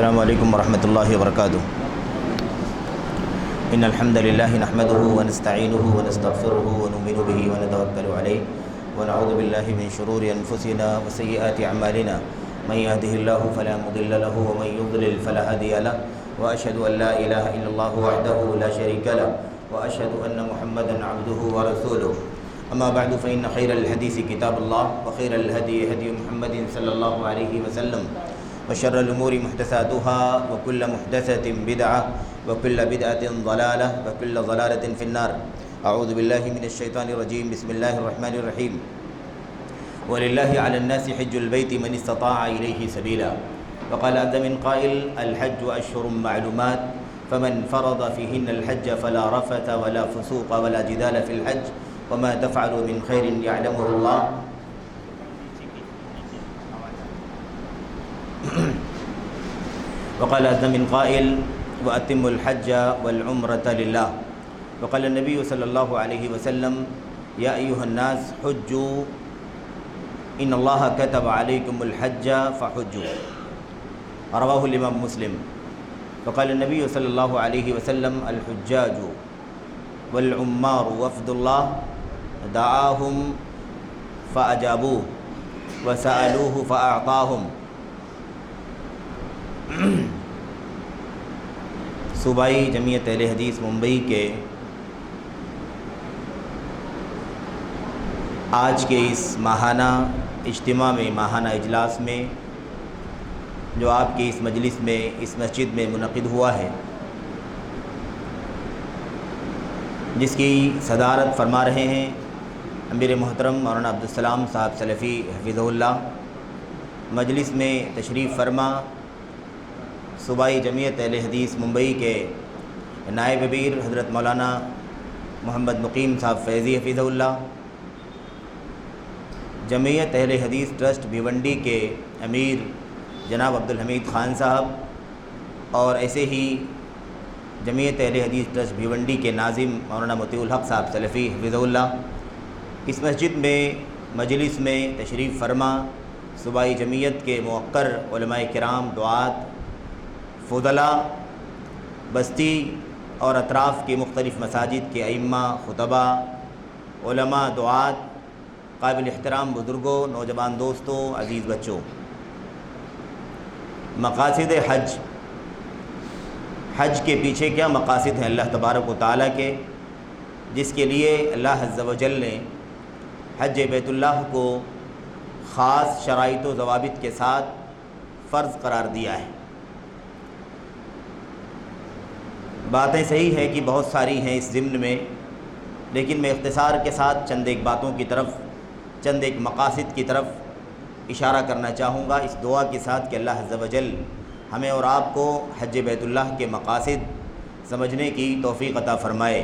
السلام علیکم ورحمۃ اللہ وبرکاتہ۔ ان الحمد للہ نحمده ونستعینه ونستغفره ونؤمن به ونتوکل علیہ ونعوذ باللہ من شرور انفسنا وسیئات اعمالنا من يهده الله فلا مضل له ومن يضلل فلا هادي له واشهد ان لا اله الا الله وحده لا شريك له واشهد ان محمدا عبده ورسوله اما بعد فان خير الحديث كتاب الله وخير الهدي هدي محمد صلى الله عليه وسلم وشر الأمور محدثاتها وكل محدثة بدعة وكل بدعة ضلالة وكل ضلالة في النار۔ أعوذ بالله من الشيطان الرجيم، بسم الله الرحمن الرحيم۔ ولله على الناس حج البيت من استطاع إليه سبيلا، وقال عز من قائل الحج أشهر معلومات فمن فرض فيهن الحج فلا رفث ولا فسوق ولا جدال في الحج وما تفعلوا من خير يعلمه الله وقال عز من قائل وأتموا الحج والعمرة لله، وقال النبي صلى الله عليه وسلم يا أيها الناس حجوا إن الله كتب عليكم الحج فحجوا، رواه الإمام مسلم۔ وقال النبي صلى الله عليه وسلم الحجاج والعمار وفد الله دعاهم فأجابوه وسألوه فأعطاهم۔ صوبائی جمعیت اہل حدیث ممبئی کے آج کے اس ماہانہ اجتماع میں، ماہانہ اجلاس میں جو آپ کی اس مجلس میں، اس مسجد میں منعقد ہوا ہے، جس کی صدارت فرما رہے ہیں امیر محترم مولانا عبدالسلام صاحب سلفی حفظہ اللہ، مجلس میں تشریف فرما صوبائی جمعیت اہل حدیث ممبئی کے نائب امیر حضرت مولانا محمد مقیم صاحب فیضی حفظہ اللہ، جمعیت اہل حدیث ٹرسٹ بھیونڈی کے امیر جناب عبدالحمید خان صاحب، اور ایسے ہی جمعیت اہل حدیث ٹرسٹ بھیونڈی کے ناظم مولانا مطیع الحق صاحب سلفی حفظہ اللہ، اس مسجد میں مجلس میں تشریف فرما صوبائی جمعیت کے موقر علماء کرام، دعات، فضلاء، بستی اور اطراف کے مختلف مساجد کے ائمہ، خطبہ، علماء، دعات، قابل احترام بزرگوں، نوجوان دوستوں، عزیز بچوں، مقاصد حج کے پیچھے کیا مقاصد ہیں اللہ تبارک و تعالیٰ کے، جس کے لیے اللہ عز و جل نے حج بیت اللہ کو خاص شرائط و ضوابط کے ساتھ فرض قرار دیا ہے۔ باتیں صحیح ہے کہ بہت ساری ہیں اس ضمن میں، لیکن میں اختصار کے ساتھ چند ایک باتوں کی طرف، چند ایک مقاصد کی طرف اشارہ کرنا چاہوں گا، اس دعا کے ساتھ کہ اللہ عز و جل ہمیں اور آپ کو حج بیت اللہ کے مقاصد سمجھنے کی توفیق عطا فرمائے،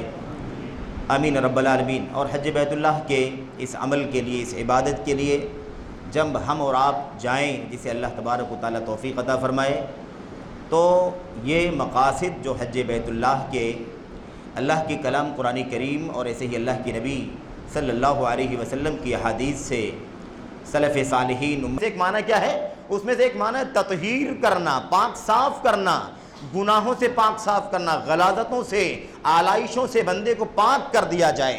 آمین رب العالمین۔ اور حج بیت اللہ کے اس عمل کے لیے، اس عبادت کے لیے جب ہم اور آپ جائیں، جسے اللہ تبارک و تعالیٰ توفیق عطا فرمائے، تو یہ مقاصد جو حج بیت اللہ کے، اللہ کی کلام قرآن کریم اور ایسے ہی اللہ کی نبی صلی اللہ علیہ وسلم کی احادیث سے، سلف صالحین سے ایک معنی کیا ہے؟ اس میں سے ایک معنی تطہیر کرنا، پاک صاف کرنا، گناہوں سے پاک صاف کرنا، غلاظتوں سے، آلائشوں سے بندے کو پاک کر دیا جائے،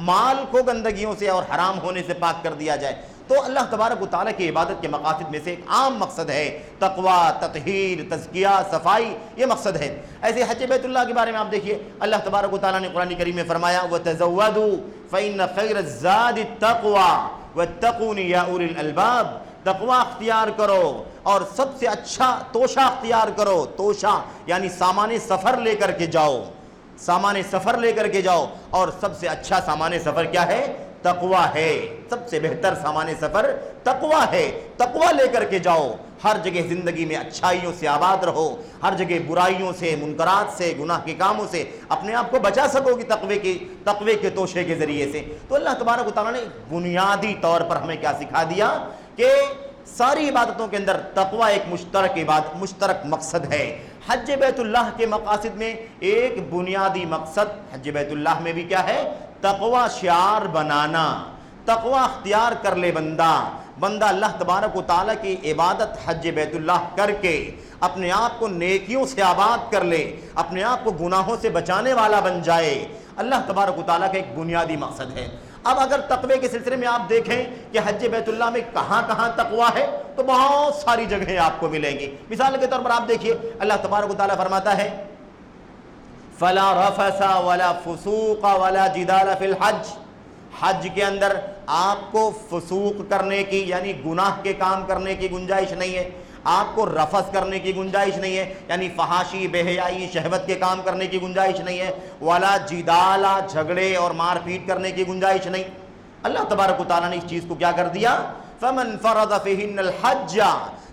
مال کو گندگیوں سے اور حرام ہونے سے پاک کر دیا جائے۔ تو اللہ تبارک و تعالیٰ کی عبادت کے مقاصد میں سے ایک عام مقصد ہے تقوی، تطہیر، تزکیہ، صفائی، یہ مقصد ہے۔ ایسے حج بیت اللہ کے بارے میں آپ دیکھیے، اللہ تبارک و تعالیٰ نے قرآن کریم میں فرمایا وَتَزَوَّدُوا فَإِنَّ خَيْرَ الزَّادِ التَّقْوَى وَاتَّقُونِ يَا أُولِي الْأَلْبَابِ، تقوی اختیار کرو اور سب سے اچھا توشہ اختیار کرو۔ توشہ یعنی سامان سفر لے کر کے جاؤ، سامان سفر لے کر کے جاؤ، اور سب سے اچھا سامان سفر کیا ہے؟ تقوی ہے۔ سب سے بہتر سامان سفر تقوی ہے۔ تقوی لے کر کے جاؤ، ہر جگہ زندگی میں اچھائیوں سے آباد رہو، ہر جگہ برائیوں سے، منکرات سے، گناہ کے کاموں سے اپنے آپ کو بچا سکو گی تقوی کے توشے کے ذریعے سے۔ تو اللہ تبارک و تعالیٰ نے بنیادی طور پر ہمیں کیا سکھا دیا کہ ساری عبادتوں کے اندر تقوی ایک مشترک مقصد ہے۔ حج بیت اللہ کے مقاصد میں ایک بنیادی مقصد حج بیت اللہ میں بھی کیا ہے؟ تقوی شعار بنانا، تقوی اختیار کر لے بندہ اللہ تبارک و تعالیٰ کی عبادت حج بیت اللہ کر کے اپنے آپ کو نیکیوں سے آباد کر لے، اپنے آپ کو گناہوں سے بچانے والا بن جائے، اللہ تبارک و تعالیٰ کا ایک بنیادی مقصد ہے۔ اب اگر تقوی کے سلسلے میں آپ دیکھیں کہ حج بیت اللہ میں کہاں کہاں تقوی ہے تو بہت ساری جگہیں آپ کو ملیں گی۔ مثال کے طور پر آپ دیکھیے اللہ تبارک و تعالیٰ فرماتا ہے فَلَا رَفَثَ وَلَا فُسُوقَ وَلَا جِدَالَ فِي الْحَجِّ، حج کے اندر آپ کو فسوق کرنے کی یعنی گناہ کے کام کرنے کی گنجائش نہیں ہے، آپ کو رفث کرنے کی گنجائش نہیں ہے یعنی فحاشی، بے حیائی، شہوت کے کام کرنے کی گنجائش نہیں ہے، ولا جدال، جھگڑے اور مار پیٹ کرنے کی گنجائش نہیں۔ اللہ تبارک و تعالیٰ نے اس چیز کو کیا کر دیا؟ فَمَنْ فَرَضَ فِيهِنَّ الْحَجَّ،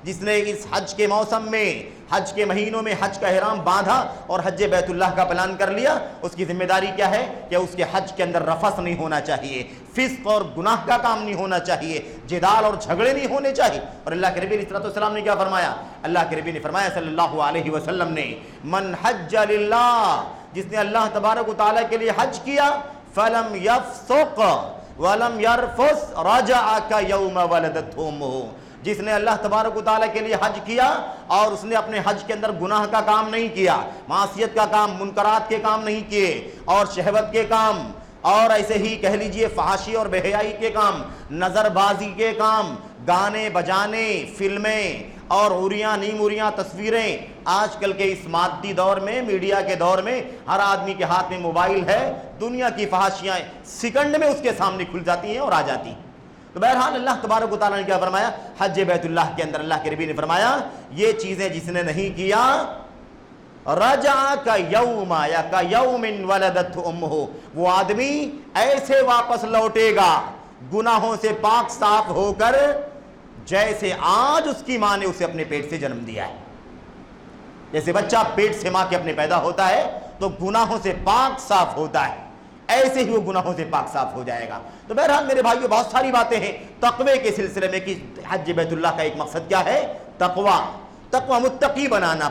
جس نے اس حج کے موسم میں، حج کے مہینوں میں حج کا احرام باندھا اور حج بیت اللہ کا پلان کر لیا، اس کی ذمہ داری کیا ہے کہ اس کے حج کے اندر رفث نہیں ہونا چاہیے، فسق اور گناہ کا کام نہیں ہونا چاہیے، جدال اور جھگڑے نہیں ہونے چاہیے۔ اور اللہ کے نبی علیہ السلام نے کیا فرمایا؟ اللہ کے نبی نے فرمایا صلی اللہ علیہ وسلم نے من حج للہ، جس نے اللہ تبارک و تعالیٰ کے لیے حج کیا، فلم یفسق ولم یرفث رجع کیوم ولدتہ امہ، جس نے اللہ تبارک و تعالیٰ کے لیے حج کیا اور اس نے اپنے حج کے اندر گناہ کا کام نہیں کیا، معصیت کا کام، منکرات کے کام نہیں کیے اور شہوت کے کام اور ایسے ہی کہہ لیجئے فحاشی اور بے حیائی کے کام، نظر بازی کے کام، گانے بجانے، فلمیں اور عریاں نیم عریاں تصویریں۔ آج کل کے اس مادی دور میں، میڈیا کے دور میں ہر آدمی کے ہاتھ میں موبائل ہے، دنیا کی فحاشیاں سیکنڈ میں اس کے سامنے کھل جاتی ہیں اور آ جاتی ہیں۔ تو بہرحال اللہ تبارک و تعالیٰ نے کیا فرمایا؟ حج بیت اللہ کے اندر اللہ کے نبی نے فرمایا یہ چیزیں جس نے نہیں کیا، رجع کیوم یا کیوم ولدتہ امہ، وہ آدمی ایسے واپس لوٹے گا گناہوں سے پاک صاف ہو کر جیسے آج اس کی ماں نے اسے اپنے پیٹ سے جنم دیا ہے۔ جیسے بچہ پیٹ سے ماں کے اپنے پیدا ہوتا ہے تو گناہوں سے پاک صاف ہوتا ہے، ایسے ہی وہ گناہوں سے پاک صاف ہو جائے گا۔ تو بہرحال میرے بھائیو بہت ساری باتیں ہیں تقوی کے سلسلے میں کہ حج بیت اللہ کا ایک مقصد کیا ہے؟ تقوی متقی بنانا،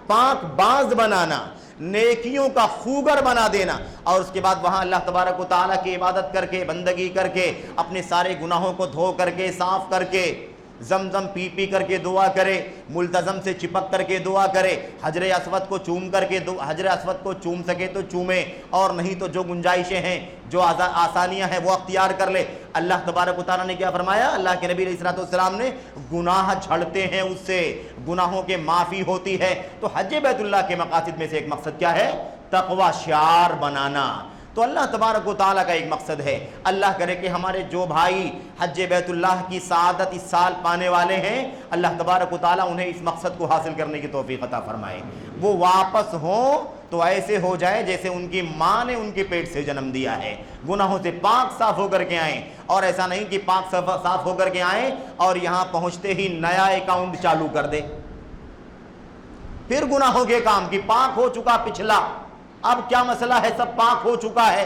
پاک باز بنانا، نیکیوں کا خوگر بنا دینا، اور اس کے بعد وہاں اللہ تبارک و تعالیٰ کی عبادت کر کے، بندگی کر کے، اپنے سارے گناہوں کو دھو کر کے، صاف کر کے، زمزم پی پی کر کے دعا کرے، ملتزم سے چپک کر کے دعا کرے، حجر اسود کو چوم کر کے حجر اسود کو چوم سکے تو چومے، اور نہیں تو جو گنجائشیں ہیں، جو آسانیاں ہیں وہ اختیار کر لے۔ اللہ تبارک و تعالیٰ نے کیا فرمایا؟ اللہ کے نبی علیہ السلام نے گناہ جھڑتے ہیں، اس سے گناہوں کے معافی ہوتی ہے۔ تو حج بیت اللہ کے مقاصد میں سے ایک مقصد کیا ہے؟ تقوی شعار بنانا۔ تو اللہ تبارک و تعالیٰ کا ایک مقصد ہے، اللہ کرے کہ ہمارے جو بھائی حج بیت اللہ کی سعادت اس سال پانے والے ہیں، اللہ تبارک و تعالیٰ انہیں اس مقصد کو حاصل کرنے کی توفیق عطا فرمائے، وہ واپس ہوں تو ایسے ہو جائے جیسے ان کی ماں نے ان کے پیٹ سے جنم دیا ہے، گناہوں سے پاک صاف ہو کر کے آئیں، اور ایسا نہیں کہ پاک صاف ہو کر کے آئیں اور یہاں پہنچتے ہی نیا اکاؤنٹ چالو کر دے، پھر گناہوں کے کام کی پاک ہو چکا پچھلا، اب کیا مسئلہ ہے، سب پاک ہو چکا ہے،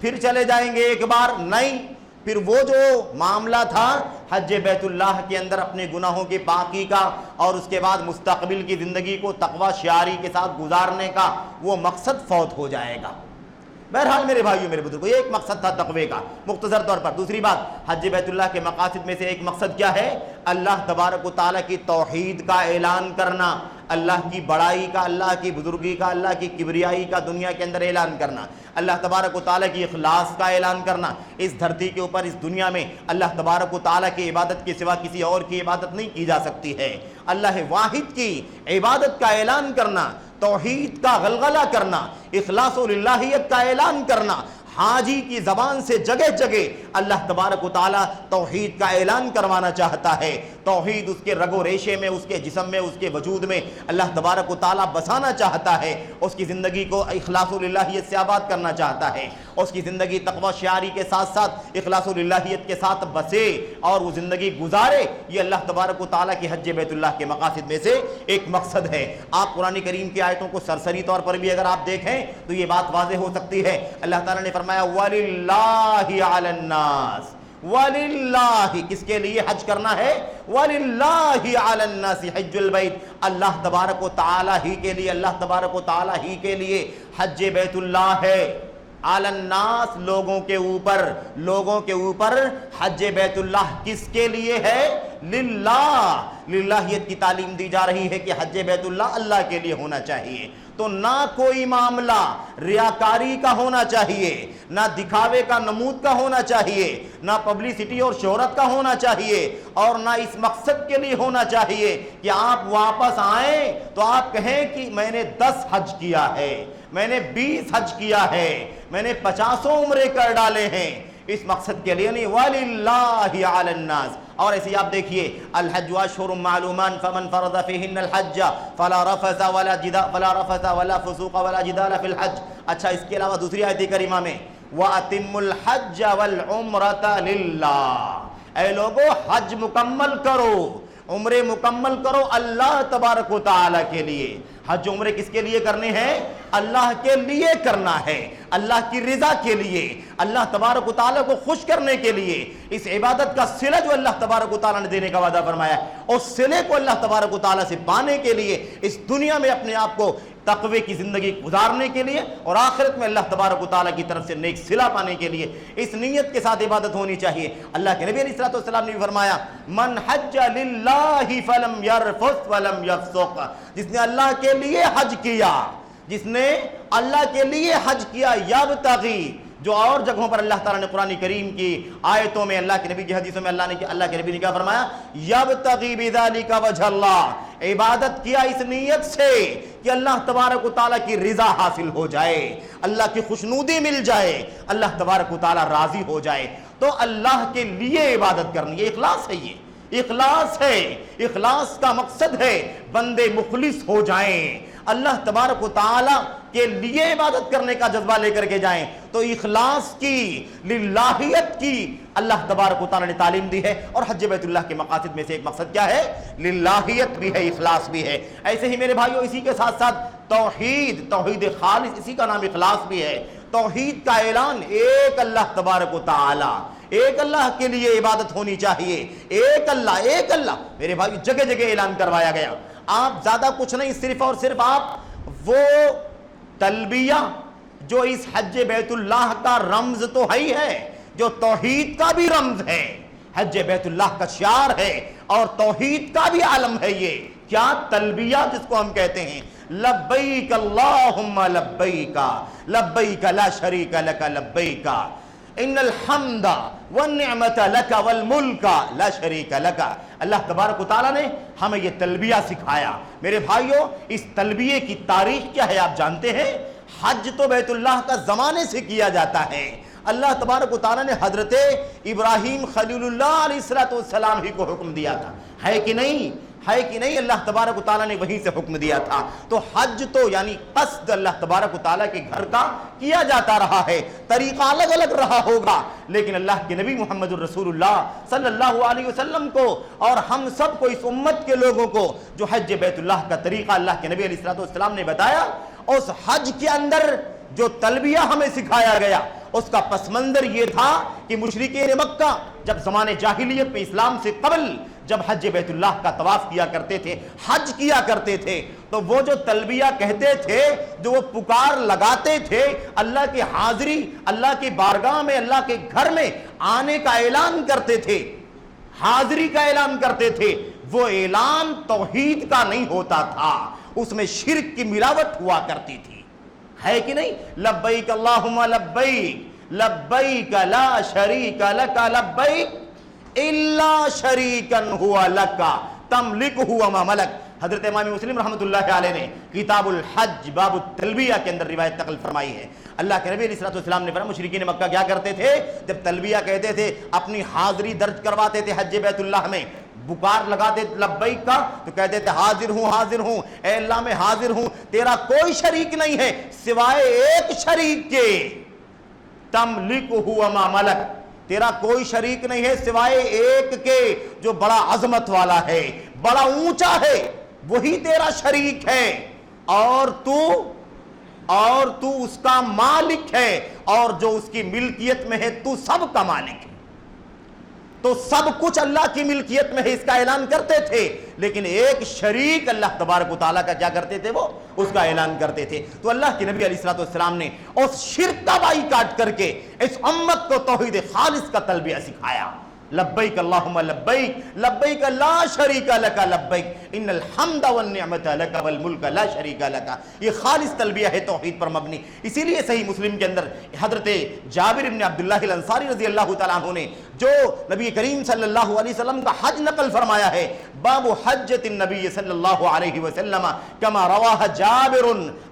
پھر چلے جائیں گے ایک بار، نہیں، پھر وہ جو معاملہ تھا حج بیت اللہ کے اندر اپنے گناہوں کی پاکی کا اور اس کے بعد مستقبل کی زندگی کو تقوی شعاری کے ساتھ گزارنے کا، وہ مقصد فوت ہو جائے گا۔ بہرحال میرے بھائیوں میرے بزرگوں، یہ ایک مقصد تھا تقوی کا مختصر طور پر۔ دوسری بات، حج بیت اللہ کے مقاصد میں سے ایک مقصد کیا ہے؟ اللہ تبارک و تعالیٰ کی توحید کا اعلان کرنا، اللہ کی بڑائی کا، اللہ کی بزرگی کا، اللہ کی کبریائی کا دنیا کے اندر اعلان کرنا، اللہ تبارک و تعالیٰ کی اخلاص کا اعلان کرنا۔ اس دھرتی کے اوپر، اس دنیا میں اللہ تبارک و تعالیٰ کی عبادت کے سوا کسی اور کی عبادت نہیں کی جا سکتی ہے، اللہ واحد کی عبادت کا اعلان کرنا، توحید کا غلغلہ کرنا، اخلاص و للہیت کا اعلان کرنا، حاجی کی زبان سے جگہ جگہ اللہ تبارک و تعالیٰ توحید کا اعلان کروانا چاہتا ہے، توحید اس کے رگ و ریشے میں، اس کے جسم میں، اس کے وجود میں اللہ تبارک و تعالیٰ بسانا چاہتا ہے، اس کی زندگی کو اخلاص و للہیت سے آباد کرنا چاہتا ہے، اس کی زندگی تقوی شعاری کے ساتھ ساتھ اخلاص و للہیت کے ساتھ بسے اور وہ زندگی گزارے۔ یہ اللہ تبارک و تعالیٰ کی حج بیت اللہ کے مقاصد میں سے ایک مقصد ہے۔ آپ قرآن کریم کی آیتوں کو سرسری طور پر بھی اگر آپ دیکھیں تو یہ بات واضح ہو سکتی ہے۔ اللہ تعالیٰ نے فرمایا وَلِلَّهِ عَلَى النَّاسِ، وَلِلَّهِ کس کے لیے حج کرنا ہے؟ وَلِلَّهِ عَلَى النَّاسِ حِجُّ الْبَيْتِ، اللہ تبارک و تعالیٰ ہی کے لیے، اللہ تبارک و تعالیٰ ہی کے لیے حج بیت اللہ ہے۔ علی الناس لوگوں کے اوپر حج بیت اللہ کس کے لیے ہے؟ للہ، للہیت کی تعلیم دی جا رہی ہے کہ حج بیت اللہ اللہ کے لیے ہونا چاہیے۔ تو نہ کوئی معاملہ ریاکاری کا ہونا چاہیے، نہ دکھاوے کا نمود کا ہونا چاہیے، نہ پبلسٹی اور شہرت کا ہونا چاہیے، اور نہ اس مقصد کے لیے ہونا چاہیے کہ آپ واپس آئیں تو آپ کہیں کہ میں نے 10 حج کیا ہے، میں نے 20 حج کیا ہے، میں نے 50 عمرے کر ڈالے ہیں، اس مقصد کے لیے نہیں۔ وَلِلَّهِ عَلَى النَّاسِ۔ اور ایسے آپ دیکھیے الحج اشہر معلومات فمن فرض فیہن الحج فلا رفث ولا فسوق ولا جدال فی الحج۔ اچھا، اس کے علاوہ دوسری آیت کریمہ میں وَأَتِمُّ الْحَجَّ وَالْعُمْرَةَ لِلَّهِ، اے لوگو حج مکمل کرو، عمرے مکمل کرو اللہ تبارک و تعالی کے لیے۔ حج عمرے کس کے لیے کرنے ہیں؟ اللہ کے لیے کرنا ہے، اللہ کی رضا کے لیے، اللہ تبارک و تعالی کو خوش کرنے کے لیے۔ اس عبادت کا صلہ جو اللہ تبارک و تعالی نے دینے کا وعدہ فرمایا ہے، اس صلے کو اللہ تبارک و تعالی سے پانے کے لیے، اس دنیا میں اپنے آپ کو تقوی کی زندگی گزارنے کے لیے، اور آخرت میں اللہ تبارک و تعالی کی طرف سے نیک صلہ پانے کے لیے، اس نیت کے ساتھ عبادت ہونی چاہیے۔ اللہ کے نبی علیہ الصلوۃ والسلام نے بھی فرمایا من حج للہ فلم یرفث ولم یفسق، جس نے اللہ کے لیے حج کیا، جس نے اللہ کے لیے حج کیا، یبتغی، جو اور جگہوں پر اللہ تعالیٰ نے قرآن کریم کی آیتوں میں، اللہ کے نبی کی حدیثوں میں اللہ کے نبی نے کیا فرمایا؟ یبتغی بذالک وجہ اللہ، عبادت کیا اس نیت سے کہ اللہ تبارک و تعالیٰ کی رضا حاصل ہو جائے، اللہ کی خوشنودی مل جائے، اللہ تبارک و تعالیٰ راضی ہو جائے۔ تو اللہ کے لیے عبادت کرنی، یہ اخلاص ہے، یہ اخلاص ہے۔ اخلاص کا مقصد ہے بندے مخلص ہو جائیں، اللہ تبارک و تعالی کے لیے عبادت کرنے کا جذبہ لے کر کے جائیں۔ تو اخلاص کی، للہیت کی اللہ تبارک و تعالی نے تعلیم دی ہے، اور حج بیت اللہ کے مقاصد میں سے ایک مقصد کیا ہے؟ للہیت بھی ہے، اخلاص بھی ہے۔ ایسے ہی میرے بھائیوں اسی کے ساتھ ساتھ توحید خالص، اسی کا نام اخلاص بھی ہے۔ توحید کا اعلان، ایک اللہ تبارک و تعالی، ایک اللہ کے لیے عبادت ہونی چاہیے، ایک اللہ میرے بھائی جگہ جگہ اعلان کروایا گیا۔ آپ زیادہ کچھ نہیں، صرف اور صرف آپ وہ تلبیہ جو اس حج بیت اللہ کا رمز تو ہے، جو توحید کا بھی رمز ہے، حج بیت اللہ کا شعار ہے اور توحید کا بھی عالم ہے۔ یہ کیا؟ تلبیہ، جس کو ہم کہتے ہیں لبیک اللہم لبیک لبیک لا شریک لک لبیک ان الحمد والنعمت لک والملک لا شریک لک۔ اللہ تبارک و تعالیٰ نے ہمیں یہ تلبیہ سکھایا۔ میرے بھائیوں، اس تلبیہ کی تاریخ کیا ہے آپ جانتے ہیں؟ حج تو بیت اللہ کا زمانے سے کیا جاتا ہے۔ اللہ تبارک و تعالیٰ نے حضرت ابراہیم خلیل اللہ علیہ السلام ہی کو حکم دیا تھا، ہے کہ نہیں؟ اللہ تبارک و تعالیٰ نے وہیں سے حکم دیا تھا۔ تو حج تو یعنی قصد اللہ تبارک و تعالیٰ کے گھر کا کیا جاتا رہا ہے، طریقہ الگ الگ رہا ہوگا، لیکن اللہ کے نبی محمد الرسول اللہ صلی اللہ علیہ وسلم کو اور ہم سب کو، اس امت کے لوگوں کو، جو حج بیت اللہ کا طریقہ اللہ کے نبی علیہ السلام نے بتایا، اس حج کے اندر جو تلبیہ ہمیں سکھایا گیا، اس کا پس منظر یہ تھا کہ مشرکین مکہ جب زمانے جاہلیت میں، اسلام سے قبل، جب حج بیت اللہ کا طواف کیا کرتے تھے، حج کیا کرتے تھے، تو وہ جو تلبیہ کہتے تھے، جو وہ پکار لگاتے تھے، اللہ کی حاضری، اللہ کی بارگاہ میں، اللہ کے گھر میں آنے کا اعلان کرتے تھے، حاضری کا اعلان کرتے تھے، وہ اعلان توحید کا نہیں ہوتا تھا، اس میں شرک کی ملاوٹ ہوا کرتی تھی، ہے کہ نہیں؟ لبیک اللہم لبیک لبیک لا شریک لک لبیک الا شریکا ہوا لک تملکہ وما ملک۔ حضرت امام مسلم رحمۃ اللہ علیہ نے کتاب الحج باب التلبیہ کے اندر روایت نقل فرمائی ہے۔ اللہ کے نبی علیہ السلام نے فرمایا مشرکین مکہ کیا کرتے تھے؟ جب تلبیہ کہتے تھے، اپنی حاضری درج کرواتے تھے حج بیت اللہ میں، بکار لگاتے لبیک کا، تو کہتے تھے حاضر ہوں، اے اللہ میں حاضر ہوں، تیرا کوئی شریک نہیں ہے سوائے ایک شریک کے، تملکہ وما ملک، تیرا کوئی شریک نہیں ہے سوائے ایک کے جو بڑا عظمت والا ہے، بڑا اونچا ہے، وہی تیرا شریک ہے، اور تو اس کا مالک ہے، اور جو اس کی ملکیت میں ہے تو سب کا مالک ہے۔ تو سب کچھ اللہ کی ملکیت میں ہے، اس کا اعلان کرتے تھے، لیکن ایک شریک اللہ تبارک و تعالیٰ کا کیا کرتے تھے؟ وہ اس کا اعلان کرتے تھے۔ تو اللہ کے نبی علیہ الصلوۃ والسلام نے اس شرک کا بائیکاٹ کر کے اس امت کو توحید خالص کا تلبیہ سکھایا۔ لبیک اللہم لبیک لبیک لا شریک لک لبیک ان الحمد والنعمت لک والملک لا شریک لک، یہ خالص تلبیہ ہے توحید پر مبنی۔ اسی لیے صحیح مسلم کے اندر حضرت جابر بن عبداللہ الانصاری رضی اللہ تعالیٰ عنہ نے جو نبی کریم صلی اللہ علیہ وسلم کا حج نقل فرمایا ہے، باب حجت النبی صلی اللہ علیہ وسلم کما رواہ جابر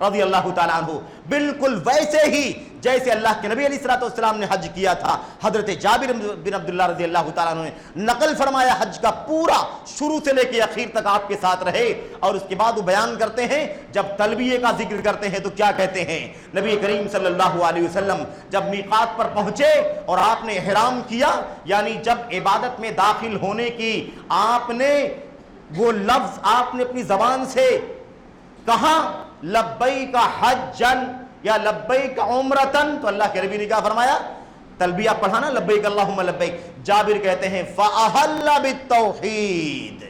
رضی اللہ تعالیٰ عنہ، بالکل ویسے ہی جیسے اللہ کے نبی علیہ الصلوۃ والسلام نے حج کیا تھا، حضرت جابر بن عبداللہ رضی اللہ تعالیٰ عنہ نے نقل فرمایا حج کا پورا، شروع سے لے کے اخیر تک آپ کے ساتھ رہے۔ اور اس کے بعد وہ بیان کرتے ہیں، جب تلبیہ کا ذکر کرتے ہیں تو کیا کہتے ہیں؟ نبی کریم صلی اللہ علیہ وسلم جب میقات پر پہنچے اور آپ نے احرام کیا، یعنی جب عبادت میں داخل ہونے کی آپ نے وہ لفظ آپ نے اپنی زبان سے کہا لبیک حجن یا لبیک عمرتن، تو اللہ کے نبی نے کیا فرمایا؟ تلبیہ پڑھانا لبیک اللہم لبیک۔ جابر کہتے ہیں فَأَحَلَّ بِالتَّوْحِيدِ،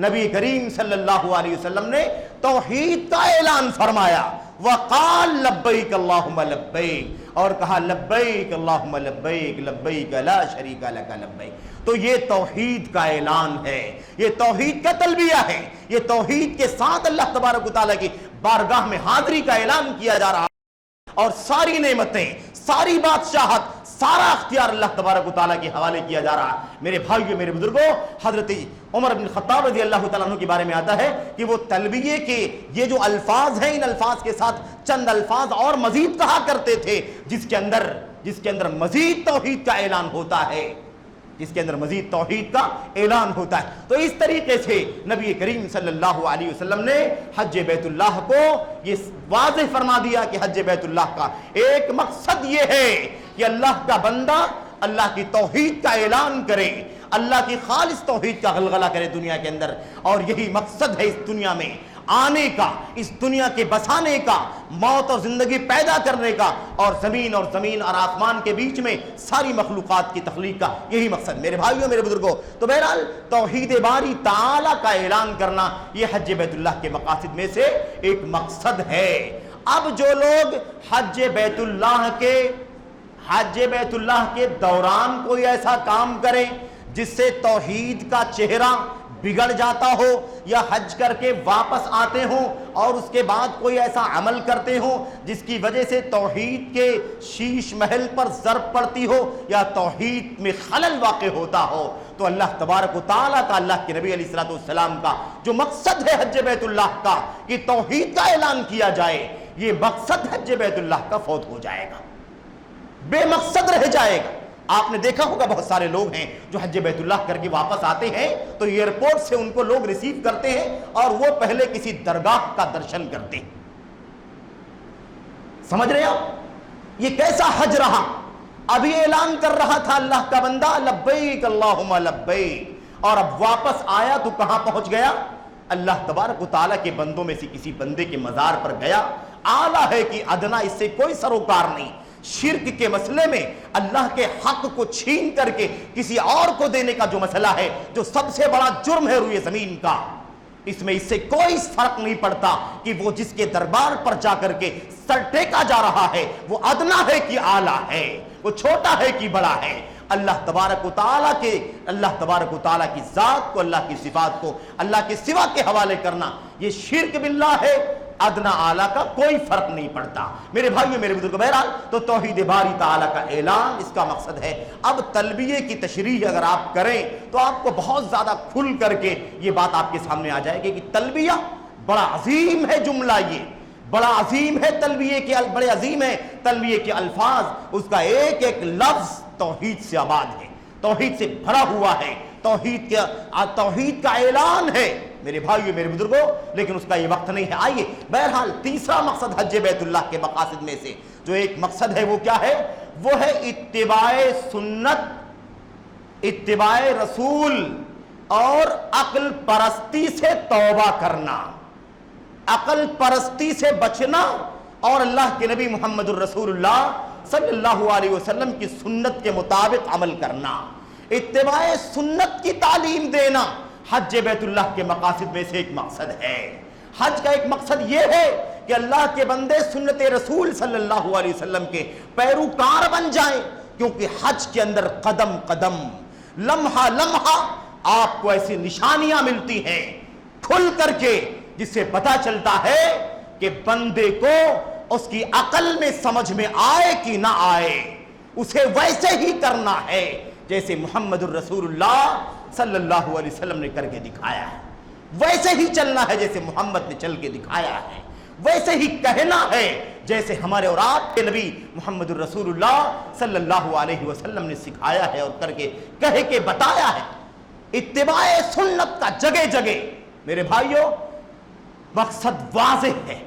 نبی کریم صلی اللہ علیہ وسلم نے توحید کا اعلان فرمایا، وَقَالَ لَبَّيْكَ اللَّهُمَّ لَبَّيْكَ، اور کہا لبیک اللہم لبیک لبیک لا شریک لک لبیک۔ تو یہ توحید کا اعلان ہے، یہ توحید کا تلبیہ ہے، یہ توحید کے ساتھ اللہ تبارک و تعالیٰ کی بارگاہ میں حاضری کا اعلان کیا جا رہا ہے، اور ساری نعمتیں، ساری بادشاہت، سارا اختیار اللہ تبارک و تعالیٰ کے حوالے کیا جا رہا ہے۔ میرے بھائیو، میرے بزرگوں، حضرت عمر بن خطاب رضی اللہ تعالیٰ عنہ کے بارے میں آتا ہے کہ وہ تلبیہ کے یہ جو الفاظ ہیں، ان الفاظ کے ساتھ چند الفاظ اور مزید کہا کرتے تھے، جس کے اندر مزید توحید کا اعلان ہوتا ہے، جس کے اندر مزید توحید کا اعلان ہوتا ہے۔ تو اس طریقے سے نبی کریم صلی اللہ علیہ وسلم نے حج بیت اللہ کو یہ واضح فرما دیا کہ حج بیت اللہ کا ایک مقصد یہ ہے کہ اللہ کا بندہ اللہ کی توحید کا اعلان کرے، اللہ کی خالص توحید کا غلغلہ کرے دنیا کے اندر، اور یہی مقصد ہے اس دنیا میں آنے کا، اس دنیا کے بسانے کا، موت اور زندگی پیدا کرنے کا، اور زمین اور آسمان کے بیچ میں ساری مخلوقات کی تخلیق کا، یہی مقصد میرے بھائیوں، میرے بزرگوں۔ تو بہرحال توحید باری تعالیٰ کا اعلان کرنا یہ حج بیت اللہ کے مقاصد میں سے ایک مقصد ہے۔ اب جو لوگ حج بیت اللہ کے دوران کوئی ایسا کام کریں جس سے توحید کا چہرہ بگڑ جاتا ہو، یا حج کر کے واپس آتے ہوں اور اس کے بعد کوئی ایسا عمل کرتے ہوں جس کی وجہ سے توحید کے شیش محل پر ضرب پڑتی ہو یا توحید میں خلل واقع ہوتا ہو، تو اللہ تبارک و تعالیٰ کا، اللہ کے نبی علیہ الصلوۃ والسلام کا جو مقصد ہے حج بیت اللہ کا کہ توحید کا اعلان کیا جائے، یہ مقصد حج بیت اللہ کا فوت ہو جائے گا، بے مقصد رہ جائے گا۔ آپ نے دیکھا ہوگا بہت سارے لوگ ہیں جو حج بیت اللہ کر کے واپس آتے ہیں تو ایئرپورٹ سے ان کو لوگ ریسیو کرتے ہیں اور وہ پہلے کسی درگاہ کا درشن کرتے ہیں۔ سمجھ رہے آپ یہ کیسا حج رہا؟ ابھی اعلان کر رہا تھا اللہ کا بندہ لبیک اللہم لبیک، اور اب واپس آیا تو کہاں پہنچ گیا؟ اللہ تبارک و تعالیٰ کے بندوں میں سے کسی بندے کے مزار پر گیا۔ اعلیٰ ہے کہ ادنا اس سے کوئی سروکار نہیں۔ شرک کے مسئلے میں اللہ کے حق کو چھین کر کے کسی اور کو دینے کا جو مسئلہ ہے، جو سب سے بڑا جرم ہے روئے زمین کا، اس میں اس سے کوئی فرق نہیں پڑتا کہ وہ جس کے دربار پر جا کر کے سر ٹیکا جا رہا ہے وہ ادنا ہے کہ اعلیٰ ہے، وہ چھوٹا ہے کہ بڑا ہے۔ اللہ تبارک و تعالیٰ کی ذات کو، اللہ کی صفات کو اللہ کے سوا کے حوالے کرنا، یہ شرک باللہ ہے۔ ادنا اعلیٰ کا کوئی فرق نہیں پڑتا میرے بھائیوں، میرے بزرگوں۔ بہرحال تو توحید باری تعالیٰ کا اعلان اس کا مقصد ہے۔ اب تلبیہ کی تشریح اگر آپ کریں تو آپ کو بہت زیادہ کھل کر کے یہ بات آپ کے سامنے آ جائے گی کہ تلبیہ بڑا عظیم ہے جملہ، یہ بڑا عظیم ہے بڑے عظیم ہے تلبیہ کے الفاظ، اس کا ایک ایک لفظ توحید سے آباد ہے، توحید سے بھرا ہوا ہے، توحید کا اعلان ہے میرے بھائیو، میرے بزرگوں۔ لیکن اس کا یہ وقت نہیں ہے۔ آئیے بہرحال تیسرا مقصد حج بیت اللہ کے مقاصد میں سے جو ایک مقصد ہے وہ کیا ہے؟ وہ ہے اتباع سنت، اتباع رسول اور عقل پرستی سے توبہ کرنا، عقل پرستی سے بچنا اور اللہ کے نبی محمد الرسول اللہ صلی اللہ علیہ وسلم کی سنت کے مطابق عمل کرنا، اتباع سنت کی تعلیم دینا حج بیت اللہ کے مقاصد میں سے ایک مقصد ہے۔ حج کا ایک مقصد یہ ہے کہ اللہ کے بندے سنت رسول صلی اللہ علیہ وسلم کے پیروکار بن جائیں، کیونکہ حج کے اندر قدم قدم، لمحہ لمحہ آپ کو ایسی نشانیاں ملتی ہیں کھل کر کے، جس سے پتہ چلتا ہے کہ بندے کو اس کی عقل میں سمجھ میں آئے کہ نہ آئے، اسے ویسے ہی کرنا ہے جیسے محمد الرسول اللہ صلی اللہ علیہ وسلم نے کر کے دکھایا ہے، ویسے ہی چلنا ہے جیسے محمد نے چل کے دکھایا ہے، ویسے ہی کہنا ہے جیسے ہمارے اور آپ کے نبی محمد الرسول اللہ صلی اللہ علیہ وسلم نے سکھایا ہے اور کر کے کہہ کے بتایا ہے۔ اتباع سنت کا جگہ جگہ میرے بھائیوں مقصد واضح ہے۔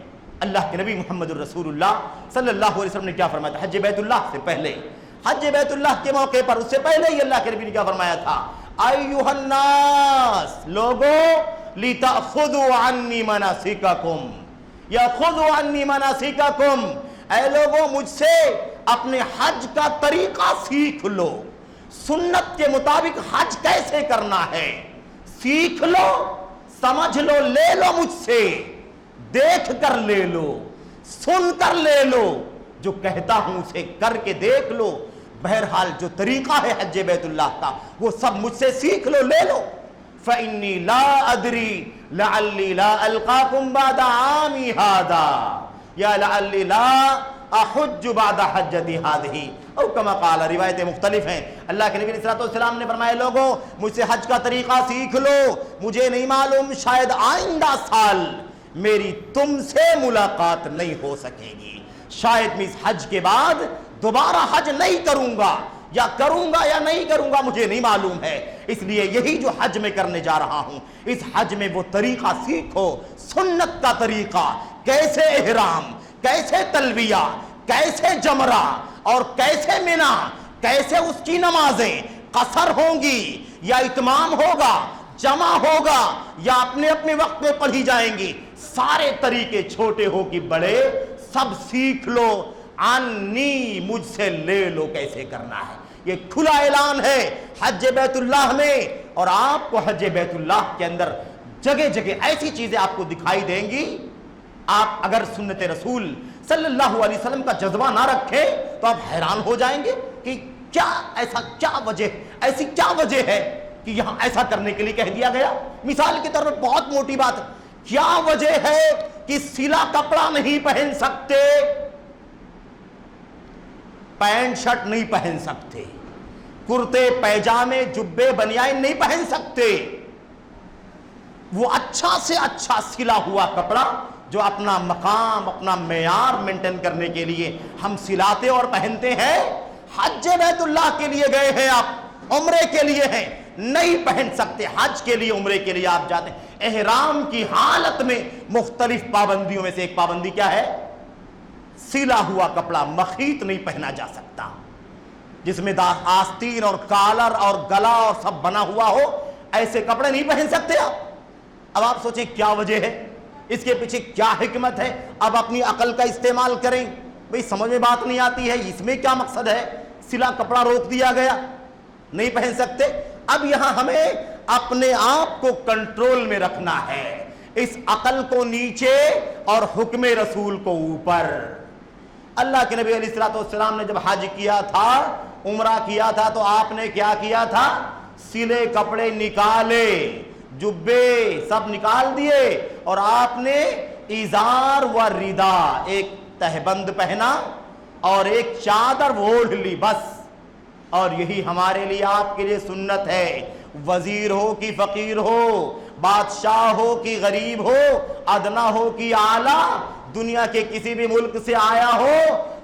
اللہ کے نبی محمد الرسول اللہ صلی اللہ علیہ وسلم نے کیا فرمایا تھا؟ حج بیت اللہ سے پہلے، حج بیت اللہ کے موقع پر، اس سے پہلے ہی اللہ کے نبی نے کیا فرمایا تھا؟ ایھا الناس، لوگوں، لتأخذوا عنی مناسککم، یأخذوا عنی مناسککم، اے لوگوں مجھ سے اپنے حج کا طریقہ سیکھ لو، سنت کے مطابق حج کیسے کرنا ہے سیکھ لو، سمجھ لو، لے لو مجھ سے، دیکھ کر لے لو، سن کر لے لو، جو کہتا ہوں اسے کر کے دیکھ لو، بہرحال جو طریقہ ہے حج بیت اللہ کا وہ سب مجھ سے سیکھ لو، لے لو۔ فإنی لا ادری لعلی لا القاکم بعد عامی ھذا یا لعلی لا احج بعد حجتی ھذہ، او کما قال، روایتیں مختلف ہیں۔ اللہ کے نبی صلی اللہ علیہ وسلم نے فرمایا لوگوں مجھ سے حج کا طریقہ سیکھ لو، مجھے نہیں معلوم شاید آئندہ سال میری تم سے ملاقات نہیں ہو سکے گی، شاید میں اس حج کے بعد دوبارہ حج نہیں کروں گا، یا کروں گا یا نہیں کروں گا مجھے نہیں معلوم ہے، اس لیے یہی جو حج میں کرنے جا رہا ہوں اس حج میں وہ طریقہ سیکھو، سنت کا طریقہ، کیسے احرام، کیسے تلبیہ، کیسے جمرہ اور کیسے منا، کیسے اس کی نمازیں قصر ہوں گی یا اتمام ہوگا، جمع ہوگا یا اپنے اپنے وقت میں پڑھی جائیں گی، سارے طریقے چھوٹے ہو کہ بڑے سب سیکھ لو، عنی مجھ سے لے لو کیسے کرنا ہے۔ یہ کھلا اعلان ہے حج بیت اللہ میں، اور آپ کو حج بیت اللہ کے اندر جگہ جگہ ایسی چیزیں آپ کو دکھائی دیں گی، آپ اگر سنت رسول صلی اللہ علیہ وسلم کا جذبہ نہ رکھیں تو آپ حیران ہو جائیں گے کہ ایسی کیا وجہ ہے کہ یہاں ایسا کرنے کے لیے کہہ دیا گیا۔ مثال کے طور پر بہت موٹی بات ہے، کیا وجہ ہے کہ سلا کپڑا نہیں پہن سکتے، پینٹ شرٹ نہیں پہن سکتے، کرتے پیجامے جبے بنیان نہیں پہن سکتے، وہ اچھا سے اچھا سلا ہوا کپڑا جو اپنا مقام، اپنا معیار مینٹین کرنے کے لیے ہم سلاتے اور پہنتے ہیں، حج بیت اللہ کے لیے گئے ہیں آپ، عمرے کے لیے ہیں، نہیں پہن سکتے۔ حج کے لیے، عمرے کے لیے آپ جاتے ہیں، احرام کی حالت میں مختلف پابندیوں میں سے ایک پابندی کیا ہے؟ سلا ہوا کپڑا، مخیط نہیں پہنا جا سکتا، جس میں آستین اور کالر اور گلا اور سب بنا ہوا ہو، ایسے کپڑے نہیں پہن سکتے آپ۔ اب آپ سوچیں کیا وجہ ہے، اس کے پیچھے کیا حکمت ہے؟ اب اپنی عقل کا استعمال کریں، بھئی سمجھ میں بات نہیں آتی ہے اس میں کیا مقصد ہے، سلا کپڑا روک دیا گیا، نہیں پہن سکتے۔ اب یہاں ہمیں اپنے آپ کو کنٹرول میں رکھنا ہے، اس عقل کو نیچے اور حکم رسول کو اوپر۔ اللہ کے نبی علیہ السلام نے جب حج کیا تھا، عمرہ کیا تھا، تو آپ نے کیا کیا تھا؟ سلے کپڑے نکالے، جبے سب نکال دیے، اور آپ نے ازار و ردا، ایک تہبند پہنا اور ایک چادر اوڑھ لی، بس۔ اور یہی ہمارے لیے، آپ کے لیے سنت ہے، وزیر ہو کہ فقیر ہو، بادشاہ ہو کہ غریب ہو، ادنا ہو کہ اعلیٰ، دنیا کے کسی بھی ملک سے آیا ہو،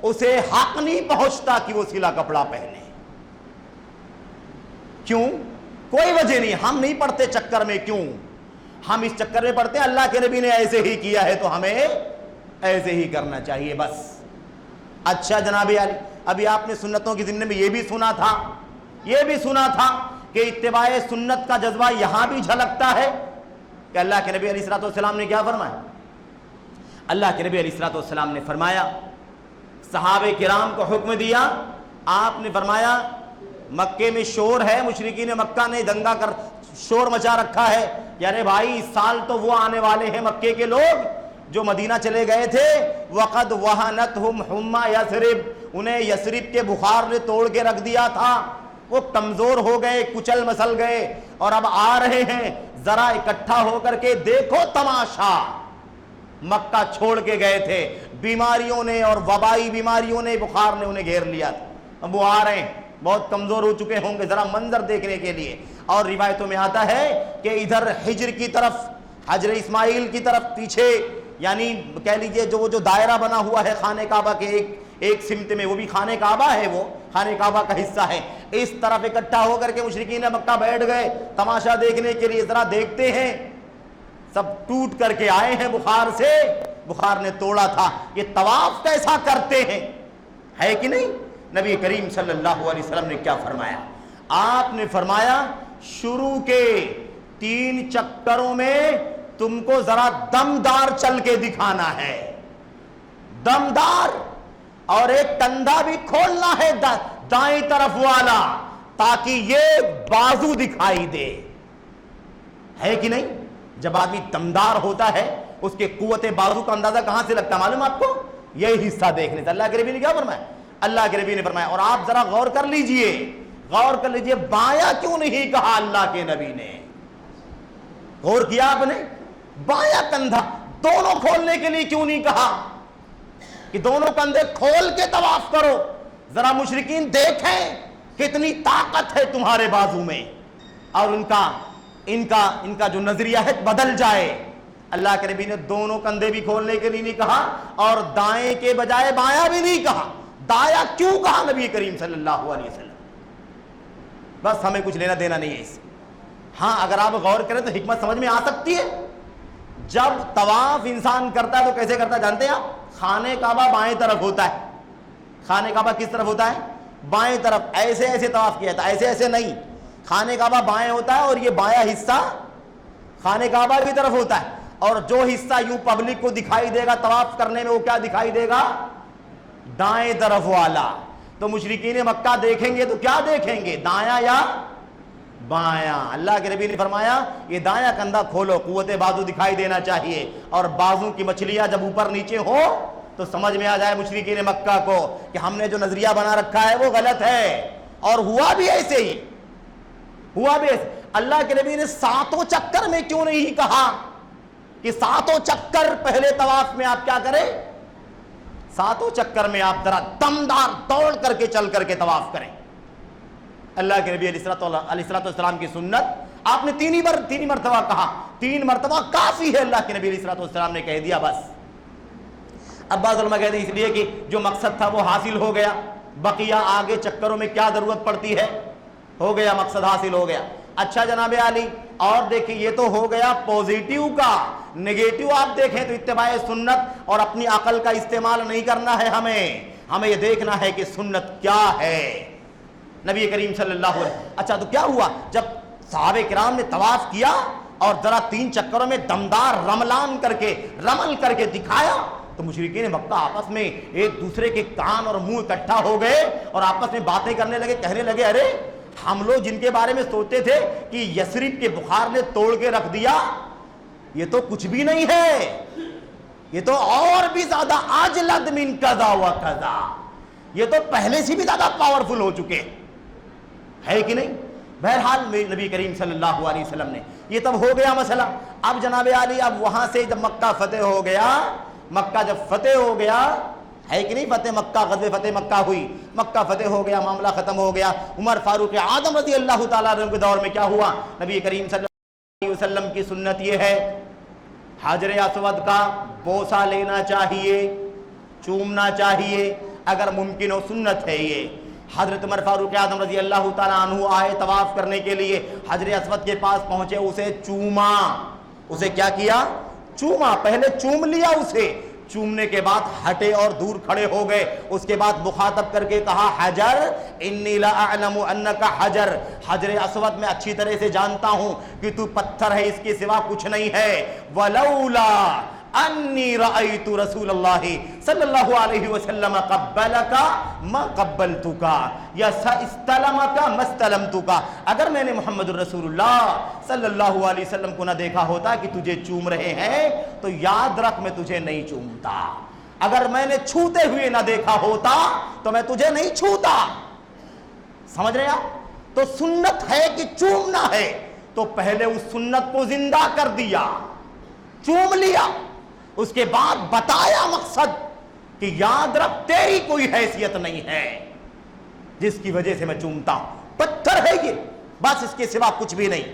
اسے حق نہیں پہنچتا کہ وہ سلا کپڑا پہنے۔ کیوں؟ کوئی وجہ نہیں، ہم نہیں پڑھتے چکر میں، کیوں ہم اس چکر میں پڑھتے ہیں؟ اللہ کے نبی نے ایسے ہی کیا ہے تو ہمیں ایسے ہی کرنا چاہیے، بس۔ اچھا جناب علی، ابھی آپ نے سنتوں کی ضمن میں یہ بھی سنا تھا کہ اتباع سنت کا جذبہ یہاں بھی جھلکتا ہے کہ اللہ کے نبی علیہ السلام نے کیا فرمایا؟ اللہ کے نبی علیہ السلام نے فرمایا، صحابہ کرام کو حکم دیا، آپ نے فرمایا مکے میں شور ہے، مشرکین مکہ نے دنگا کر شور مچا رکھا ہے، یعنی بھائی اس سال تو وہ آنے والے ہیں مکے کے لوگ جو مدینہ چلے گئے تھے وقد وہنتہم حمی یثرب، انہیں یثرب کے بخار نے توڑ کے رکھ دیا تھا، وہ کمزور ہو گئے، کچل مسل گئے، اور اب آ رہے ہیں، ذرا اکٹھا ہو کر کے دیکھو تماشا، مکہ چھوڑ کے گئے تھے، بیماریوں نے اور وبائی بیماریوں نے، بخار نے انہیں گھیر لیا تھا، اب وہ آ رہے ہیں، بہت کمزور ہو چکے ہوں گے، ذرا منظر دیکھنے کے لیے۔ اور روایتوں میں آتا ہے کہ ادھر حجر کی طرف، حجر اسماعیل کی طرف پیچھے، یعنی کہہ لیجئے جو دائرہ بنا ہوا ہے خانہ کعبہ کے ایک سمت میں، وہ بھی خانہ کعبہ ہے، وہ خانہ کعبہ کا حصہ ہے، اس طرف اکٹھا ہو کر کے مشرکین مکہ بیٹھ گئے تماشا دیکھنے کے لیے، ذرا دیکھتے ہیں، سب ٹوٹ کر کے آئے ہیں بخار سے، بخار نے توڑا تھا، یہ طواف کیسا کرتے ہیں، ہے کہ نہیں؟ نبی کریم صلی اللہ علیہ وسلم نے کیا فرمایا؟ آپ نے فرمایا شروع کے 3 چکروں میں تم کو ذرا دمدار چل کے دکھانا ہے، دمدار، اور ایک کندھا بھی کھولنا ہے دائیں طرف والا، تاکہ یہ بازو دکھائی دے، ہے کہ نہیں؟ جب آدمی دمدار ہوتا ہے اس کے قوت بازو کا اندازہ کہاں سے لگتا ہے معلوم آپ کو؟ یہی حصہ دیکھنے سے۔ اللہ کے نبی نے کیا فرمایا؟ اللہ کے نبی نے فرمایا، اور آپ ذرا غور کر لیجئے، غور کر لیجئے، بایاں کیوں نہیں کہا اللہ کے نبی نے؟ غور کیا آپ نے؟ بایاں کندھا دونوں کھولنے کے لیے کیوں نہیں کہا کہ دونوں کندھے کھول کے طواف کرو؟ ذرا مشرکین دیکھیں کتنی طاقت ہے تمہارے بازو میں، اور ان کا جو نظریہ ہے بدل جائے۔ اللہ کے نبی نے دونوں کندھے بھی کھولنے کے لیے نہیں کہا، اور دائیں کے بجائے بایاں بھی نہیں کہا۔ دایاں کیوں کہا نبی کریم صلی اللہ علیہ وسلم؟ بس ہمیں کچھ لینا دینا نہیں ہے اس سے۔ ہاں اگر آپ غور کریں تو حکمت سمجھ میں آ سکتی ہے۔ جب طواف انسان کرتا ہے تو کیسے کرتا ہے جانتے ہیں آپ؟ خانہ کعبہ بائیں طرف ہوتا ہے، خانہ کعبہ کس طرف ہوتا ہے؟ بائیں طرف، ایسے ایسے طواف کیا تھا، ایسے ایسے نہیں، خانہ کعبہ بائیں ہوتا ہے، اور یہ بایاں حصہ خانہ کعبہ کی طرف ہوتا ہے، اور جو حصہ یوں پبلک کو دکھائی دے گا طواف کرنے میں، وہ کیا دکھائی دے گا؟ دائیں طرف والا۔ تو مشرکین مکہ دیکھیں گے تو کیا دیکھیں گے؟ دایاں یا بایاں؟ اللہ کے نبی نے فرمایا یہ دایاں کندھا کھولو، قوت بازو دکھائی دینا چاہیے، اور بازو کی مچھلیاں جب اوپر نیچے ہو تو سمجھ میں آ جائے مشرکین مکہ کو کہ ہم نے جو نظریہ بنا رکھا ہے وہ غلط ہے۔ اور ہوا بھی ایسے ہی، ہوا بھی ایسے۔ اللہ کے نبی نے 7 چکر میں کیوں نہیں کہا کہ 7 چکر پہلے طواف میں آپ کیا کریں؟ 7 چکر میں آپ ذرا دمدار دوڑ کر کے چل کر کے طواف کریں۔ اللہ کے نبی علیہ الصلوۃ والسلام کی سنت آپ نے 3 مرتبہ کہا، 3 مرتبہ کافی ہے، اللہ کے نبی علیہ الصلوۃ والسلام نے کہہ دیا بس۔ اب بعض علماء کہتے ہیں اس لیے کہ جو مقصد تھا وہ حاصل ہو گیا، بقیہ آگے چکروں میں کیا ضرورت پڑتی ہے، ہو گیا، مقصد حاصل ہو گیا۔ اچھا جناب علی، اور دیکھیں یہ تو ہو گیا پوزیٹیو کا، نگیٹیو آپ دیکھیں تو اتباع سنت اور اپنی عقل کا استعمال نہیں کرنا ہے، ہمیں یہ دیکھنا ہے کہ سنت کیا ہے نبی کریم صلی اللہ علیہ وسلم۔ اچھا تو کیا ہوا جب صحابہ کرام نے طواف کیا اور ذرا 3 چکروں میں دمدار رمل کر کے دکھایا، تو مشرکین مکہ آپس میں ایک دوسرے کے کان اور منہ اکٹھا ہو گئے اور آپس میں باتیں کرنے لگے، کہنے لگے ارے ہم لوگ جن کے بارے میں سوچتے تھے کہ یثرب کے بخار نے توڑ کے رکھ دیا، یہ تو کچھ بھی نہیں ہے، یہ تو اور بھی زیادہ اجلد من کذا و کذا، یہ تو پہلے سے بھی زیادہ پاورفل ہو چکے، ہے کہ نہیں؟ بہرحال نبی کریم صلی اللہ علیہ وسلم نے یہ تب ہو گیا مسئلہ۔ اب جناب علی اب وہاں سے جب مکہ فتح ہو گیا، مکہ جب فتح ہو گیا، ہے کہ نہیں؟ فتح مکہ، غزوہ فتح مکہ ہوئی، مکہ فتح ہو گیا، معاملہ ختم ہو گیا۔ عمر فاروق اعظم رضی اللہ تعالیٰ عنہ کے دور میں کیا ہوا؟ نبی کریم صلی اللہ علیہ وسلم کی سنت یہ ہے حجر اسود کا بوسہ لینا چاہیے، چومنا چاہیے اگر ممکن ہو، سنت ہے یہ۔ حضرت عمر فاروق اعظم رضی اللہ تعالیٰ عنہ آئے طواف کرنے کے لیے، حجر اسود کے پاس پہنچے، اسے چوما، اسے کیا کیا؟ چوما، پہلے چوم لیا اسے، چومنے کے بعد ہٹے اور دور کھڑے ہو گئے، اس کے بعد مخاطب کر کے کہا حجر انی لا اعلم انک حجر، حجر اسود میں اچھی طرح سے جانتا ہوں کہ تو پتھر ہے، اس کے سوا کچھ نہیں ہے، ولولا انی رأیت رسول اللہ صلی اللہ علیہ وسلم قبلک ما قبلتک یا استلمک ما استلمتک. اگر میں نے محمد الرسول اللہ صلی اللہ علیہ وسلم کو نہ دیکھا ہوتا کہ تجھے چوم رہے ہیں تو یاد رکھ میں تجھے نہیں چومتا. اگر میں نے چھوتے ہوئے نہ دیکھا ہوتا تو میں تجھے نہیں چھوتا. سمجھ رہے آپ؟ تو سنت ہے کہ چومنا ہے تو پہلے اس سنت کو زندہ کر دیا, چوم لیا, اس کے بعد بتایا مقصد کہ یاد رکھ تیری کوئی حیثیت نہیں ہے جس کی وجہ سے میں چومتا ہوں, پتھر ہے یہ, بس اس کے سوا کچھ بھی نہیں.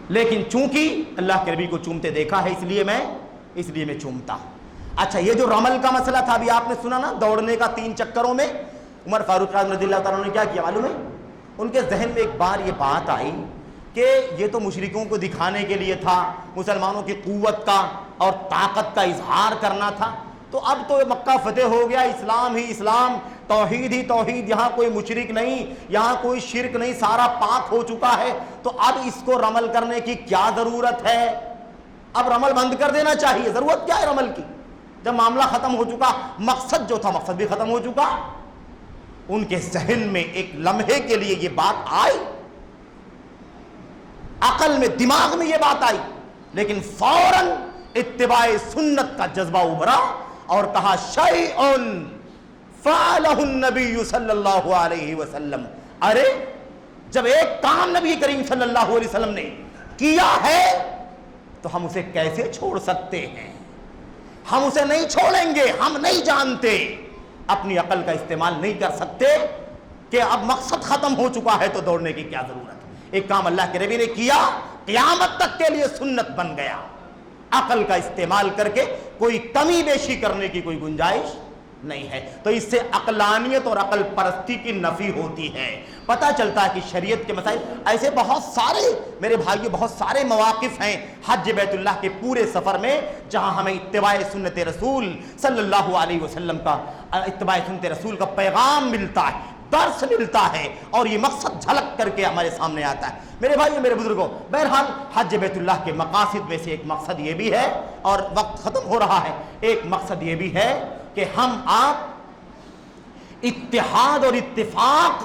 لیکن چونکہ اللہ کے نبی کو چومتے دیکھا ہے اس لیے میں چومتا ہوں. اچھا, یہ جو رمل کا مسئلہ تھا ابھی آپ نے سنا نا, دوڑنے کا 3 چکروں میں عمر فاروق اعظم رضی اللہ تعالیٰ نے کیا کیا معلوم ہے؟ ان کے ذہن میں ایک بار یہ بات آئی کہ یہ تو مشرکوں کو دکھانے کے لیے تھا, مسلمانوں کی قوت کا اور طاقت کا اظہار کرنا تھا. تو اب تو مکہ فتح ہو گیا, اسلام ہی اسلام, توحید ہی توحید, یہاں کوئی مشرک نہیں, یہاں کوئی شرک نہیں, سارا پاک ہو چکا ہے. تو اب اس کو رمل کرنے کی کیا ضرورت ہے؟ اب رمل بند کر دینا چاہیے. ضرورت کیا ہے رمل کی جب معاملہ ختم ہو چکا, مقصد جو تھا مقصد بھی ختم ہو چکا. ان کے ذہن میں ایک لمحے کے لیے یہ بات آئی, عقل میں دماغ میں یہ بات آئی, لیکن فوراً اتباع سنت کا جذبہ ابھرا اور کہا شیئن فعلہ النبی صلی اللہ علیہ وسلم. ارے جب ایک کام نبی کریم صلی اللہ علیہ وسلم نے کیا ہے تو ہم اسے کیسے چھوڑ سکتے ہیں؟ ہم اسے نہیں چھوڑیں گے. ہم نہیں جانتے, اپنی عقل کا استعمال نہیں کر سکتے کہ اب مقصد ختم ہو چکا ہے تو دوڑنے کی کیا ضرورت ہے. ایک کام اللہ کے نبی نے کیا, قیامت تک کے لیے سنت بن گیا. عقل کا استعمال کر کے کوئی کمی بیشی کرنے کی کوئی گنجائش نہیں ہے. تو اس سے عقلانیت اور عقل پرستی کی نفی ہوتی ہے. پتہ چلتا ہے کہ شریعت کے مسائل ایسے بہت سارے میرے بھائیو, بہت سارے مواقف ہیں حج بیت اللہ کے پورے سفر میں جہاں ہمیں اتباع سنت رسول صلی اللہ علیہ وسلم کا, اتباع سنت رسول کا پیغام ملتا ہے, درس ملتا ہے, اور یہ مقصد جھلک کر کے ہمارے سامنے آتا ہے. میرے بھائیو, میرے بزرگوں, بہرحال حج بیت اللہ کے مقاصد میں سے ایک مقصد یہ بھی ہے, اور وقت ختم ہو رہا ہے, ایک مقصد یہ بھی ہے کہ ہم آپ اتحاد اور اتفاق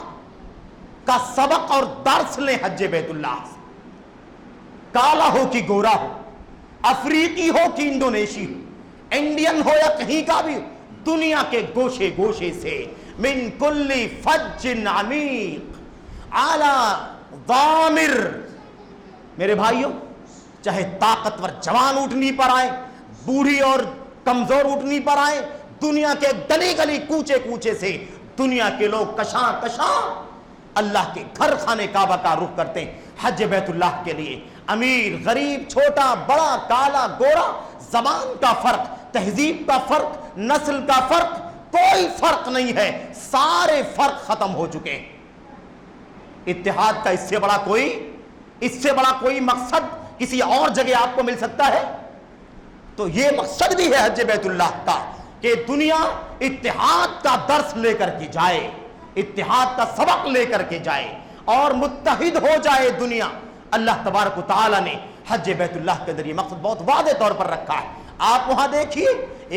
کا سبق اور درس لیں حج بیت اللہ سے. کالا ہو کہ گورا ہو, افریقی ہو کہ انڈونیشی ہو, انڈین ہو یا کہیں کا بھی, دنیا کے گوشے گوشے سے من کل فج عمیق اعلی ضامر. میرے بھائیوں, چاہے طاقتور جوان اٹھنی پر آئے, بوڑھی اور کمزور اٹھنی پر آئے, دنیا کے گلی گلی کوچے کوچے سے دنیا کے لوگ کشاں کشاں اللہ کے گھر خانے کعبہ کا رخ کرتے ہیں حج بیت اللہ کے لیے. امیر غریب, چھوٹا بڑا, کالا گورا, زبان کا فرق, تہذیب کا فرق, نسل کا فرق, کوئی فرق نہیں ہے, سارے فرق ختم ہو چکے. اتحاد کا اس سے بڑا کوئی مقصد کسی اور جگہ آپ کو مل سکتا ہے؟ تو یہ مقصد بھی ہے حج بیت اللہ کا کہ دنیا اتحاد کا درس لے کر کے جائے, اتحاد کا سبق لے کر کے جائے اور متحد ہو جائے دنیا. اللہ تبارک و تعالی نے حج بیت اللہ کے ذریعے مقصد بہت واضح طور پر رکھا ہے. آپ وہاں دیکھیے,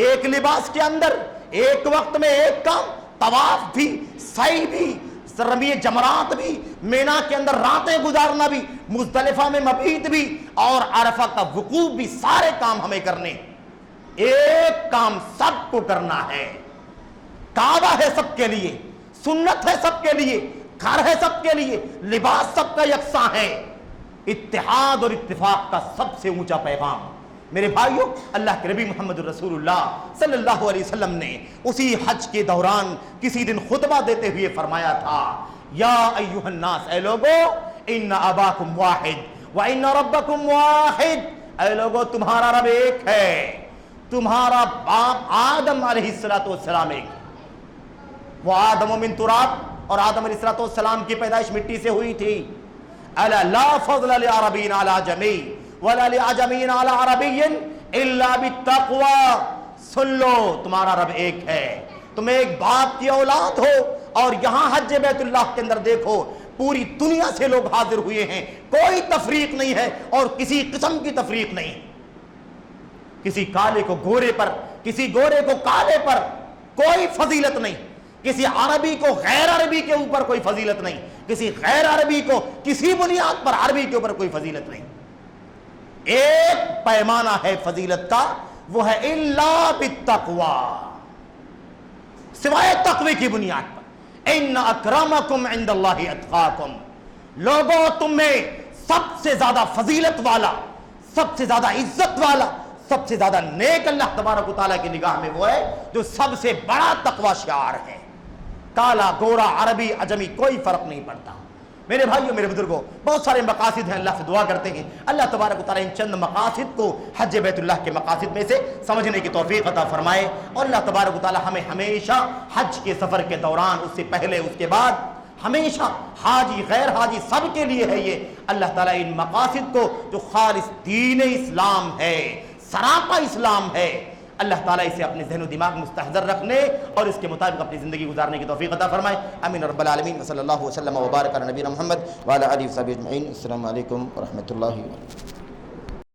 ایک لباس کے اندر ایک وقت میں ایک کام, طواف بھی, سعی بھی, رمی جمرات بھی, مینا کے اندر راتیں گزارنا بھی, مزدلفہ میں مبیت بھی, اور عرفہ کا وقوف بھی, سارے کام ہمیں کرنے. ایک کام سب کو کرنا ہے. کعبہ ہے سب کے لیے, سنت ہے سب کے لیے, گھر ہے سب کے لیے, لباس سب کا یکساں ہے. اتحاد اور اتفاق کا سب سے اونچا پیغام. میرے بھائیوں, اللہ کے نبی محمد رسول اللہ صلی اللہ علیہ وسلم نے اسی حج کے دوران کسی دن خطبہ دیتے ہوئے فرمایا تھا, یا ایھا الناس, اے لوگو, ان اباکم واحد و ان ربکم واحد. اے لوگو, تمہارا رب ایک ہے, تمہارا باپ آدم علیہ السلام ایک. وہ آدم من تراب, اور آدم علیہ السلام کی پیدائش مٹی سے ہوئی تھی. الا لا فضل لعربی علی عجمی ولا لعجمی علی عربی الا بالتقوی. سن لو, تمہارا رب ایک ہے, تم ایک باپ کی اولاد ہو, اور یہاں حج بیت اللہ کے اندر دیکھو پوری دنیا سے لوگ حاضر ہوئے ہیں، کوئی تفریق نہیں ہے اور کسی قسم کی تفریق نہیں، کسی کالے کو گورے پر، کسی گورے کو کالے پر کوئی فضیلت نہیں، کسی عربی کو غیر عربی کے اوپر کوئی فضیلت نہیں، کسی غیر عربی کو کسی بنیاد پر عربی کے اوپر کوئی فضیلت نہیں۔ ایک پیمانہ ہے فضیلت کا، وہ ہے الا بالتقوی، سوائے تقوی کی بنیاد پر۔ ان اکرمکم عند اللہ اتقاکم، لوگوں تم میں سب سے زیادہ فضیلت والا، سب سے زیادہ عزت والا، سب سے زیادہ نیک اللہ تبارک و تعالیٰ کی نگاہ میں وہ ہے جو سب سے بڑا تقوی شعار ہے۔ کالا گورا عربی عجمی کوئی فرق نہیں پڑتا۔ میرے بھائیوں میرے بزرگوں، بہت سارے مقاصد ہیں، اللہ سے دعا کرتے ہیں اللہ تبارک و تعالیٰ ان چند مقاصد کو حج بیت اللہ کے مقاصد میں سے سمجھنے کی توفیق عطا فرمائے، اور اللہ تبارک و تعالیٰ ہمیں ہمیشہ حج کے سفر کے دوران، اس سے پہلے اس کے بعد، ہمیشہ حاجی غیر حاجی سب کے لیے ہے یہ، اللہ تعالیٰ ان مقاصد کو جو خالص دین اسلام ہے، سراپا اسلام ہے، اللہ تعالیٰ اسے اپنے ذہن و دماغ مستحضر رکھنے اور اس کے مطابق اپنی زندگی گزارنے کی توفیق عطا فرمائے۔ آمین رب العالمین، صلی اللہ وسلم وبارک علی نبینا محمد وعلی آلہ وصحبہ اجمعین۔ السلام علیکم ورحمۃ اللہ وبرکاتہ۔